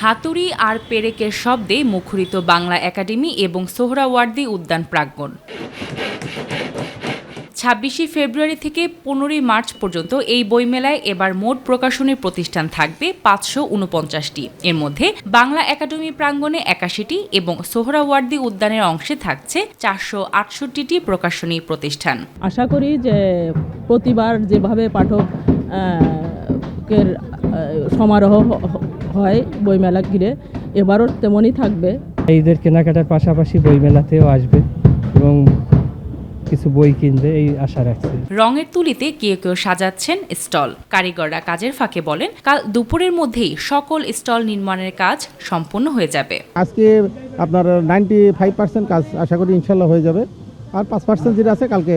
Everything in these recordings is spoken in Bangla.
হাতুড়ি আর পেরেকের শব্দে মুখরিত বাংলা একাডেমি এবং সোহরাওয়ার্দী উদ্যান প্রাঙ্গণ। ২৬শে ফেব্রুয়ারি থেকে ১৫ই মার্চ পর্যন্ত এই বইমেলায় এবার মোট প্রকাশনী প্রতিষ্ঠান থাকবে ৫৪৯টি। এর মধ্যে বাংলা একাডেমি প্রাঙ্গণে ৮১টি এবং সোহরাওয়ার্দী উদ্যানের অংশে থাকছে ৪৬৮টি প্রকাশনী প্রতিষ্ঠান। আশা করি যে প্রতিবার যেভাবে পাঠকের সমারোহ হয় বইমেলা ঘিরে, এবারও তেমনই থাকবে। ঈদের কেনাকাটার পাশাপাশি বইমেলাতেও আসবে এবং কিছু বই কিনবে এই আশা রাখছি। রঙের তুলিতে কেউ কেউ সাজাচ্ছেন স্টল। কারিগররা কাজের ফাঁকে বলেন, কাল দুপুরের মধ্যেই সকল স্টল নির্মাণের কাজ সম্পূর্ণ হয়ে যাবে। আজকে আপনার 95% কাজ আশা করি ইনশাল্লাহ হয়ে যাবে, আর 5% যেটা আছে কালকে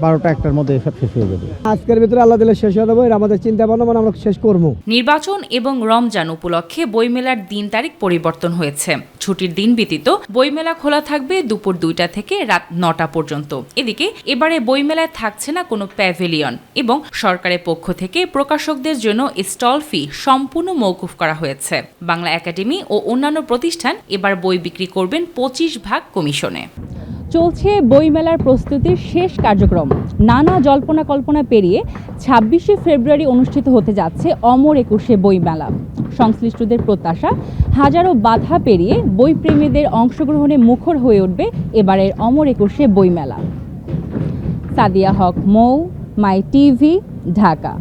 ১২টা-১টার মধ্যে সব শেষ হয়ে যাবে। আজকের ভিতরে আল্লাহ দিলে শেষ হয়ে যাবে, এটা আমাদের চিন্তা ভাবনা, আমরা শেষ করবো। নির্বাচন এবং রমজান উপলক্ষে বইমেলার দিন তারিখ পরিবর্তন হয়েছে। ছুটির দিন ব্যতীত বইমেলা খোলা থাকবে দুপুর ২টা থেকে রাত ৯টা পর্যন্ত। এদিকে এবারে বইমেলায় থাকছে না কোনো প্যাভিলিয়ন এবং সরকারের পক্ষ থেকে প্রকাশকদের জন্য স্টল ফি সম্পূর্ণ মওকুফ করা হয়েছে। বাংলা একাডেমি ও অন্যান্য প্রতিষ্ঠান এবার বই বিক্রি করবেন ২৫% কমিশনে। চলছে বইমেলার প্রস্তুতির শেষ কার্যক্রম। নানা জল্পনা কল্পনা পেরিয়ে ২৬শে ফেব্রুয়ারি অনুষ্ঠিত হতে যাচ্ছে অমর একুশে বইমেলা। সংশ্লিষ্টদের প্রত্যাশা, হাজারো বাধা পেরিয়ে বইপ্রেমীদের অংশগ্রহণে মুখর হয়ে উঠবে এবারের অমর একুশে বইমেলা। সাদিয়া হক মৌ, মাই টিভি, ঢাকা।